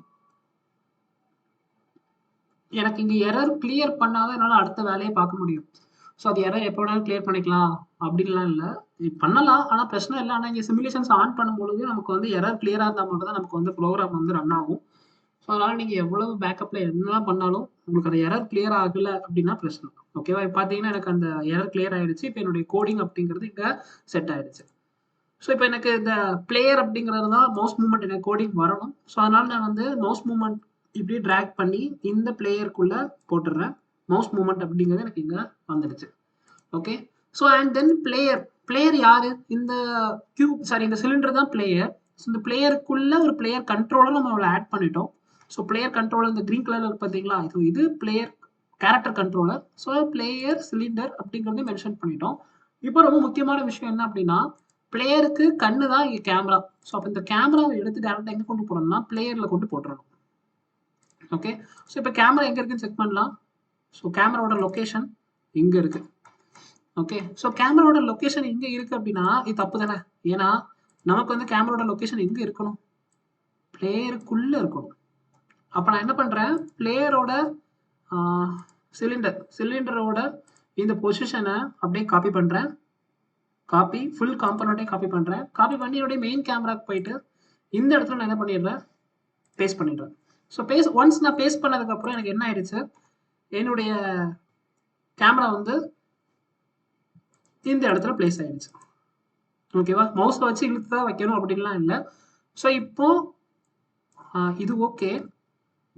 எனக்கு இங்கே எரர் கிளியர் பண்ணாதான் என்னால் அடுத்த வேலையை பார்க்க முடியும். ஸோ அது எரர் எப்போ வேணாலும் கிளியர் பண்ணிக்கலாம் அப்படின்லாம் இல்லை, பண்ணலாம், ஆனால் பிரச்சனை இல்லை. ஆனால் இங்கே சிமுலேஷன்ஸ் ஆன் பண்ணும்பொழுது நமக்கு வந்து எரர் கிளியராக இருந்தால் மட்டும் தான் நமக்கு வந்து ப்ரோக்ராம் வந்து ரன் ஆகும். ஸோ அதனால் நீங்கள் எவ்வளவு பேக்கப்பில் என்னெல்லாம் பண்ணாலும் உங்களுக்கு அந்த எரர் கிளியர் ஆகலை அப்படின்னா பிரச்சனை. ஓகேவா? இப்போ பார்த்தீங்கன்னா எனக்கு அந்த எரர் கிளியர் ஆகிடுச்சு. இப்போ என்னுடைய கோடிங் அப்படிங்கிறது இங்கே செட் ஆகிடுச்சு. ஸோ இப்போ எனக்கு இந்த பிளேயர் அப்படிங்கிறது தான் மவுஸ் மூவ்மெண்ட் எனக்கு கோடிங் வரணும். ஸோ அதனால் நான் வந்து மவுஸ் மூவ்மெண்ட் இப்படி ட்ராக் பண்ணி இந்த பிளேயருக்குள்ளே போட்டுடுறேன். மவுஸ் மூவ்மெண்ட் அப்படிங்கிறது எனக்கு இங்கே வந்துடுச்சு. Okay. So and then player யாரு? இந்த இந்த சிலிண்டர் தான் பிளேயர். ஸோ இந்த பிளேயருக்குள்ள ஒரு பிளேயர் கண்ட்ரோலர் நம்ம அவளை ஆட் பண்ணிட்டோம். ஸோ பிளேயர் கண்ட்ரோலர் இந்த கிரீன் கலர்ல இருக்கு பார்த்தீங்களா? இது player character controller. So player cylinder அப்படிங்கிறது மென்ஷன் பண்ணிட்டோம். இப்போ ரொம்ப முக்கியமான விஷயம் என்ன அப்படின்னா பிளேயருக்கு கண்ணு தான் இங்கே கேமரா. ஸோ அப்போ இந்த கேமராவை எடுத்து டேரக்டாக எங்கே கொண்டு போடணும்னா பிளேயரில் கொண்டு போட்டுறணும். ஓகே. ஸோ இப்போ கேமரா எங்கே இருக்குன்னு செக் பண்ணலாம். ஸோ கேமராவோட லொக்கேஷன் இங்கே இருக்கு. ஓகே. ஸோ கேமராவோட லொக்கேஷன் எங்கே இருக்குது அப்படின்னா இது தப்பு தானே? ஏன்னா நமக்கு வந்து கேமராவோட லொக்கேஷன் எங்கே இருக்கணும்? பிளேயருக்குள்ளே இருக்கணும். அப்போ நான் என்ன பண்ணுறேன், பிளேயரோட சிலிண்டரோட இந்த பொசிஷனை அப்படியே காப்பி பண்ணுறேன். ஃபுல் காம்பனண்ட்டே காப்பி பண்ணுறேன். காப்பி பண்ணி என்னுடைய மெயின் கேமராக்கு போயிட்டு இந்த இடத்துல நான் என்ன பண்ணிடுறேன், பேஸ்ட் பண்ணிடுறேன். ஸோ ஒன்ஸ் நான் பேஸ்ட் பண்ணதுக்கப்புறம் எனக்கு என்ன ஆயிடுச்சு, என்னுடைய கேமரா வந்து இந்த இடத்துல பிளேஸ் ஆயிடுச்சு. ஓகேவா? மவுஸை வச்சு இழுத்து தான் வைக்கணும் அப்படின்லாம் இல்லை. ஸோ இப்போ இது ஓகே,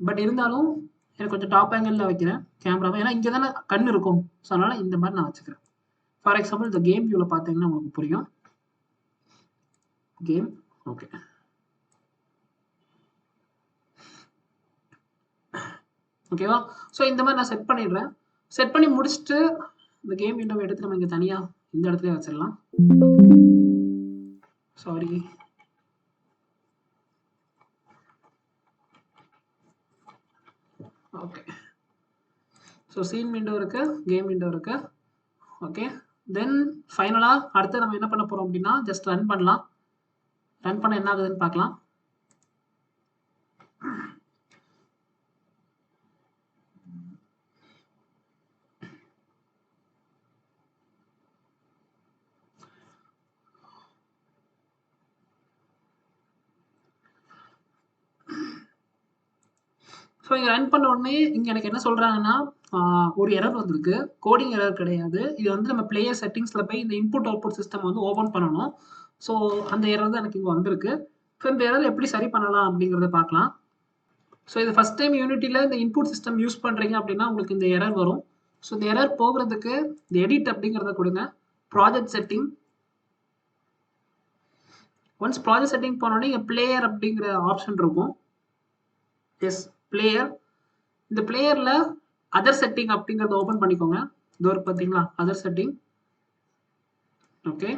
பட் இருந்தாலும் எனக்கு கொஞ்சம் டாப் ஆங்கிளில் வைக்கிறேன் கேமராவை, ஏன்னா இங்கே தானே கண் இருக்கும். ஸோ அதனால் இந்த மாதிரி நான் வச்சுக்கிறேன். ஃபார் எக்ஸாம்பிள் இந்த கேம் வியூவில் பார்த்தீங்கன்னா உங்களுக்கு புரியும். Game okay. ஓகேவா? ஸோ இந்த மாதிரி நான் செட் பண்ணிடுறேன். செட் பண்ணி முடிச்சுட்டு இந்த கேம் விண்டோவை எடுத்து நம்ம இங்கே தனியாக இந்த இடத்துல வச்சிடலாம். Sorry, okay. So scene window இருக்கு, கேம் விண்டோ இருக்கு. ஓகே, தென் ஃபைனலாக அடுத்து நம்ம என்ன பண்ண போகிறோம் அப்படின்னா ஜஸ்ட் ரன் பண்ணலாம். ரன் பண்ண என்ன ஆகுதுன்னு பார்க்கலாம். ஸோ இங்கே ரன் பண்ண உடனே இங்கே எனக்கு என்ன சொல்கிறாங்கன்னா ஒரு எரர் வந்திருக்கு. கோடிங் எரர் கிடையாது. இது வந்து நம்ம பிளேயர் செட்டிங்ஸில் போய் இந்த இன்புட் அவுட்புட் சிஸ்டம் வந்து ஓப்பன் பண்ணணும். ஸோ அந்த எரர் தான் எனக்கு இங்கே வந்திருக்கு. ஸோ இந்த எரர் எப்படி சரி பண்ணலாம் அப்படிங்கிறத பார்க்கலாம். ஸோ இது ஃபஸ்ட் டைம் யூனிட்டியில் இந்த இன்புட் சிஸ்டம் யூஸ் பண்ணுறீங்க அப்படின்னா உங்களுக்கு இந்த எரர் வரும். ஸோ இந்த எரர் போகிறதுக்கு இந்த எடிட் அப்படிங்கிறத கொடுங்க. Project setting. Once project setting போனோடனே இங்கே பிளேயர் அப்படிங்கிற ஆப்ஷன் இருக்கும். Yes, player. இந்த பிளேயரில் அதர் செட்டிங் அப்படிங்கிறத ஓப்பன் பண்ணிக்கோங்க. இது ஒரு பார்த்தீங்களா அதர் செட்டிங். ஓகே,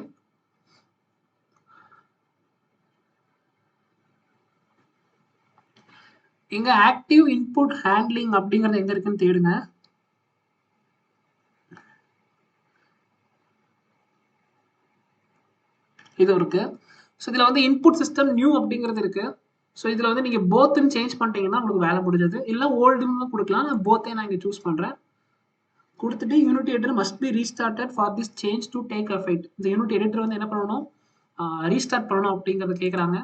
இங்க ஆக்டிவ் இன்புட் ஹேண்ட்லிங் அப்படிங்கிறது எங்க இருக்குன்னு தேடுங்க. இது இருக்கு. ஸோ இதில் வந்து இன்புட் சிஸ்டம் நியூ அப்படிங்கிறது இருக்கு. ஸோ இதில் வந்து நீங்கள் போத்துன்னு சேஞ்ச் பண்ணிட்டீங்கன்னா உங்களுக்கு வேலை முடிஞ்சது. இல்லை ஓல்டுன்னு கொடுக்கலாம். நான் போத்தே நான் இங்கே சூஸ் பண்ணுறேன். கொடுத்துட்டு unity editor must be restarted for this change to take effect. இந்த யூனிட்டி எடிட்டர் வந்து என்ன பண்ணணும், ரீஸ்டார்ட் பண்ணணும் அப்படிங்கிறத கேட்குறாங்க.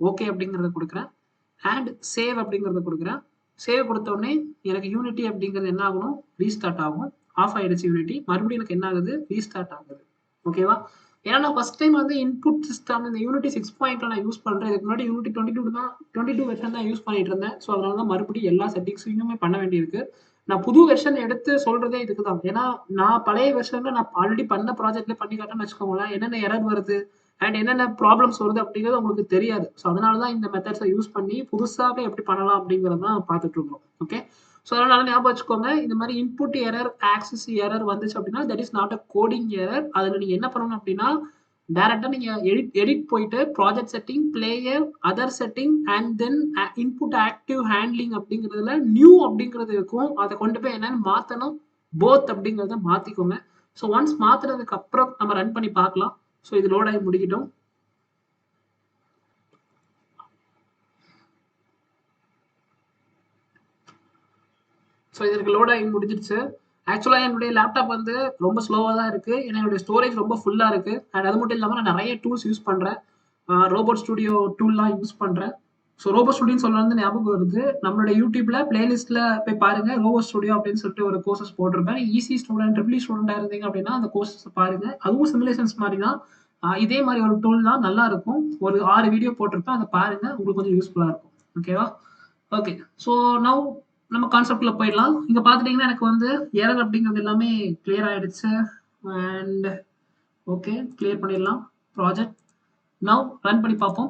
ஓகே அப்படிங்கிறத கொடுக்குறேன். அண்ட் சேவ் அப்படிங்கிறத கொடுக்குறேன். சேவ் கொடுத்த உடனே எனக்கு யூனிட்டி அப்படிங்கிறது என்ன ஆகணும், ரீஸ்டார்ட் ஆகும். ஆஃப் ஆகிடுச்சு யூனிட்டி. மறுபடியும் எனக்கு என்ன ஆகுது, ரீஸ்டார்ட் ஆகுது. ஓகேவா? ஏன்னா நான் ஃபர்ஸ்ட் டைம் வந்து இன்புட் சிஸ்டம் இந்த யூனிட்டி 6.0 நான் யூஸ் பண்ணுறேன். இதுக்கு முன்னாடி யூனிட்டி 22 வெர்ஷன் தான் யூஸ் பண்ணிட்டு இருந்தேன். ஸோ அதனால தான் மறுபடியும் எல்லா செட்டிங்ஸையுமே பண்ண வேண்டியிருக்கு. நான் புது வெர்ஷன் எடுத்து சொல்றதே இதுக்கு தான். ஏன்னா நான் பழைய வெர்ஷன்ல நான் ஆல்ரெடி பண்ண ப்ராஜெக்ட்ல பண்ணி காட்டேன்னு வச்சுக்கோங்களேன், என்னென்ன எரர் வருது அண்ட் என்னென்ன ப்ராப்ளம்ஸ் வருது அப்படிங்கிறது உங்களுக்கு தெரியாது. ஸோ அதனால தான் இந்த மெத்தட்ஸை யூஸ் பண்ணி புதுசாகவே எப்படி பண்ணலாம் அப்படிங்கிறத தான் பார்த்துட்டு இருக்கோம். ஓகே, ஸோ அதனால ஞாபகம் வச்சுக்கோங்க, இந்த மாதிரி இன்புட் எரர், ஆக்சஸ் எரர் வந்துச்சு அப்படின்னா that is not a coding error. அதில் நீங்கள் என்ன பண்ணணும் அப்படின்னா டைரக்டாக நீங்கள் எடிட் போயிட்டு project setting, player, other setting and then input active handling அப்படிங்கிறதுல நியூ அப்படிங்கிறது இருக்கும். அதை கொண்டு போய் என்னன்னு மாற்றணும், போத் அப்படிங்கிறத மாற்றிக்கோங்க. ஸோ ஒன்ஸ் மாற்றுறதுக்கு அப்புறம் நம்ம ரன் பண்ணி பார்க்கலாம். ஸோ இது லோட் ஆகி முடிக்கிட்டோம். ஸோ இதற்கு லோட் ஆகி முடிஞ்சிருச்சு. ஆக்சுவலாக என்னுடைய லேப்டாப் வந்து ரொம்ப ஸ்லோவாக தான் இருக்குது. ஏன்னா என்னுடைய ஸ்டோரேஜ் ரொம்ப ஃபுல்லாக இருக்குது. அண்ட் அது மட்டும் இல்லாமல் நான் நிறைய டூல்ஸ் யூஸ் பண்ணுறேன். ரோபோட் ஸ்டுடியோ டூல்லாம் யூஸ் பண்ணுறேன். ஸோ ரோபோட் ஸ்டுடியோன்னு சொல்ல வந்து ஞாபகம் வருது, நம்மளுடைய யூடியூப்ல பிளேலிஸ்ட்டில் போய் பாருங்கள், ரோபோட் ஸ்டுடியோ அப்படின்னு சொல்லிட்டு ஒரு கோர்சஸ் போட்டிருப்பேன். ஈஸி ஸ்டூடெண்ட், ட்ரிபிள் ஸ்டூடெண்டாக இருந்தீங்க அப்படின்னா அந்த கோர்சஸ் பாருங்கள். அதுவும் சிமுலேஷன்ஸ் மாதிரி தான். இதே மாதிரி ஒரு டூல் தான், நல்லா இருக்கும். ஒரு 6 வீடியோ போட்டிருப்பேன், அதை பாருங்கள், உங்களுக்கு கொஞ்சம் யூஸ்ஃபுல்லாக இருக்கும். ஓகேவா? ஓகே, ஸோ நவ் நம்ம கான்செப்ட்ல போயிடலாம். இங்க பாத்துட்டீங்கன்னா எனக்கு வந்து எரர் அப்படிங்கிறது எல்லாமே கிளியர் ஆயிடுச்சு. அண்ட் ஓகே, கிளியர் பண்ணிடலாம் ப்ராஜெக்ட். நவ் ரன் பண்ணி பார்ப்போம்.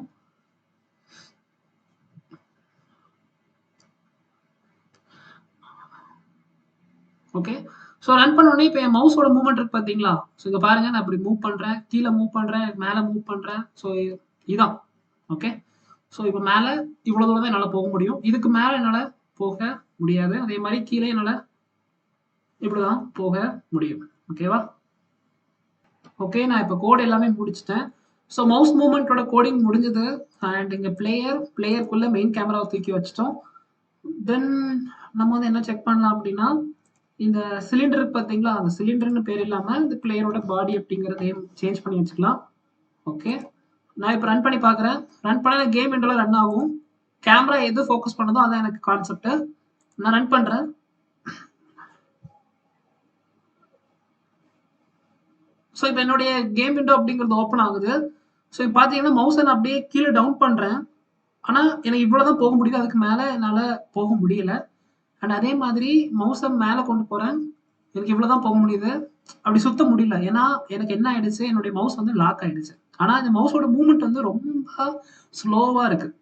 ஓகே, ஸோ ரன் பண்ண உடனே இப்போ என் மவுஸோட மூவ்மெண்ட் இருக்கு பார்த்தீங்களா? ஸோ இங்கே பாருங்க, நான் இப்படி மூவ் பண்ணுறேன், கீழே மூவ் பண்ணுறேன், மேலே மூவ் பண்ணுறேன். ஸோ இதான் ஓகே. ஸோ இப்போ மேலே இவ்வளோ தூரம் தான் என்னால் போக முடியும். இதுக்கு மேலே என்னால் போக முடியாது. அதே மாதிரி கீழே என்னால் இப்படிதான் போக முடியும். ஓகேவா? ஓகே, நான் இப்போ கோட் எல்லாமே முடிச்சிட்டேன். ஸோ மவுஸ் மூவ்மெண்ட்டோட கோடிங் முடிஞ்சது. அண்ட் இங்கே பிளேயருக்குள்ள மெயின் கேமராவை தூக்கி வச்சிட்டோம். தென் நம்ம வந்து என்ன செக் பண்ணலாம் அப்படின்னா, இந்த சிலிண்டர் பார்த்தீங்களா, அந்த சிலிண்டர்னு பேர் இல்லாமல் இந்த பிளேயரோட பாடி அப்படிங்கிற நேம் சேஞ்ச் பண்ணி வச்சுக்கலாம். ஓகே, நான் இப்போ ரன் பண்ணி பார்க்குறேன். ரன் பண்ண கேம் விண்டோல ரன் ஆகும். கேமரா எது ஃபோக்கஸ் பண்ணதோ அதான் எனக்கு கான்செப்ட். நான் ரன் பண்ணுறேன். ஸோ இப்போ என்னுடைய கேம் விண்டோ அப்படிங்கிறது ஓப்பன் ஆகுது. ஸோ இப்போ பார்த்தீங்கன்னா மவுஸை நான் அப்படியே கீழே டவுன் பண்ணுறேன். ஆனால் எனக்கு இவ்வளோ தான் போக முடியுது, அதுக்கு மேலே என்னால் போக முடியல. அண்ட் அதே மாதிரி மவுஸை மேலே கொண்டு போகிறேன், எனக்கு இவ்வளோ தான் போக முடியுது, அப்படி சுத்த முடியல. ஏன்னா எனக்கு என்ன ஆயிடுச்சு, என்னுடைய மவுஸ் வந்து லாக் ஆயிடுச்சு. ஆனால் இந்த மவுஸோட மூவ்மெண்ட் வந்து ரொம்ப ஸ்லோவாக இருக்குது.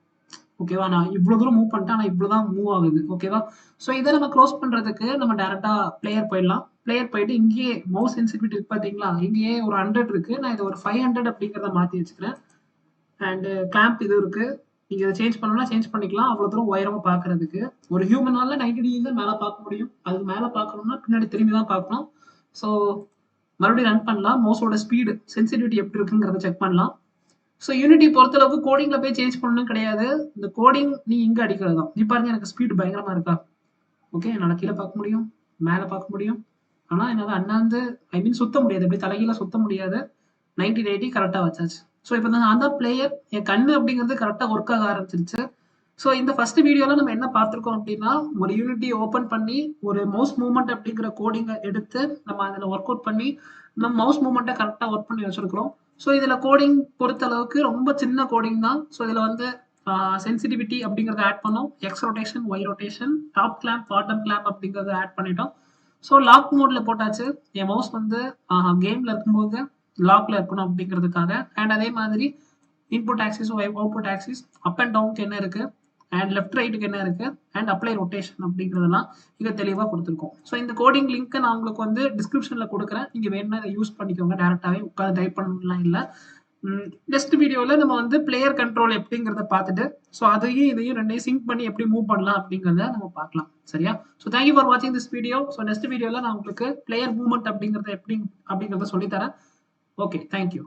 ஓகேவா? நான் இவ்வளோ தூரம் மூவ் பண்ணிட்டேன், ஆனால் இவ்வளோ தான் மூவ் ஆகுது. ஓகேவா? ஸோ இதை நம்ம க்ளோஸ் பண்ணுறதுக்கு நம்ம டேரெக்டாக பிளேயர் போயிடலாம். பிளேயர் போயிட்டு இங்கேயே மவுஸ் சென்சிட்டிவிட்டி இருக்கு பார்த்தீங்களா, இங்கேயே ஒரு 100 இருக்குது. நான் இதை ஒரு 500 அப்படிங்கிறத மாற்றி வச்சுக்கிறேன். அண்டு கிளாம்ப் இது இருக்குது. நீங்க இதை சேஞ்ச் பண்ணணும்னா சேஞ்ச் பண்ணிக்கலாம். அவ்வளவு தூரம் உயரமா பாக்குறதுக்கு ஒரு ஹியூமனால 90 டிகிரி தான் மேல பார்க்க முடியும். அதுக்கு மேல பார்க்கணும்னா பின்னாடி திரும்பி தான் பார்க்கணும். ஸோ மறுபடியும் ரன் பண்ணலாம். மவுஸோட ஸ்பீடு சென்சிட்டிவிட்டி எப்படி இருக்குங்கிறத செக் பண்ணலாம். ஸோ யூனிட்டி பொறுத்தளவுக்கு கோடிங்ல போய் சேஞ்ச் பண்ணணும் கிடையாது. இந்த கோடிங் நீ இங்க அடிக்கிறது தான். நீ பாருங்க எனக்கு ஸ்பீடு பயங்கரமா இருக்கா? ஓகே, என்னால கீழே பார்க்க முடியும், மேல பார்க்க முடியும். ஆனா என்னால அண்ணாந்து சுத்த முடியாது. எப்படி தலைகீழ சுத்த முடியாது. 90 கரெக்டா வச்சாச்சு. ஸோ இப்போ நான் தான் பிளேயர். என் கண்ணு அப்படிங்கிறது கரெக்டா ஒர்க் ஆக ஆரம்பிச்சிருச்சு. ஸோ இந்த ஃபர்ஸ்ட் வீடியோல நம்ம என்ன பார்த்திருக்கோம் அப்படின்னா, ஒரு யூனிட்டி ஓப்பன் பண்ணி ஒரு மவுஸ் மூவ்மெண்ட் அப்படிங்கிற கோடிங்கை எடுத்து நம்ம அதில் ஒர்க் அவுட் பண்ணி நம்ம மவுஸ் மூவ்மெண்ட்டை கரெக்டாக ஒர்க் பண்ணி வச்சிருக்கிறோம். ஸோ இதில் கோடிங் பொறுத்த அளவுக்கு ரொம்ப சின்ன கோடிங் தான். ஸோ இதில் வந்து சென்சிட்டிவிட்டி அப்படிங்கிறத ஆட் பண்ணோம். X rotation, Y rotation, top clamp, bottom clamp அப்படிங்கிறத ஆட் பண்ணிட்டோம். ஸோ லாக் மோட்ல போட்டாச்சு. என் மவுஸ் வந்து கேம்ல இருக்கும்போது லாக்ல இருக்கணும் அப்படிங்கிறதுக்காக. அண்ட் அதே மாதிரி input axis, output axis, up and டவுனுக்கு என்ன இருக்கு, அண்ட் லெஃப்ட் ரைட்டுக்கு என்ன இருக்கு, அண்ட் அப்ளை ரொட்டேஷன் அப்படிங்கிறதெல்லாம் இங்க தெளிவாக கொடுத்துருக்கோம். ஸோ இந்த கோடிங் லிங்க்கை நான் உங்களுக்கு வந்து டிஸ்கிரிப்ஷன்ல கொடுக்குறேன். நீங்க வேணும்னா இதை யூஸ் பண்ணிக்கோங்க. டேரக்டாவே உட்காந்து டைப் பண்ணலாம் இல்லை. நெக்ஸ்ட் வீடியோல நம்ம வந்து பிளேயர் கண்ட்ரோல் எப்படிங்கிறத பார்த்துட்டு ஸோ அதையும் இதையும் ரெண்டையும் சிங்க் பண்ணி எப்படி மூவ் பண்ணலாம் அப்படிங்கிறத நம்ம பார்க்கலாம். சரியா? ஸோ தேங்க்யூ ஃபார் வாட்சிங் திஸ் வீடியோ. ஸோ நெக்ஸ்ட் வீடியோல நான் உங்களுக்கு பிளேயர் மூவ்மெண்ட் அப்படிங்கிறத எப்படி அப்படிங்கிறத சொல்லித்தரேன். Okay, thank you.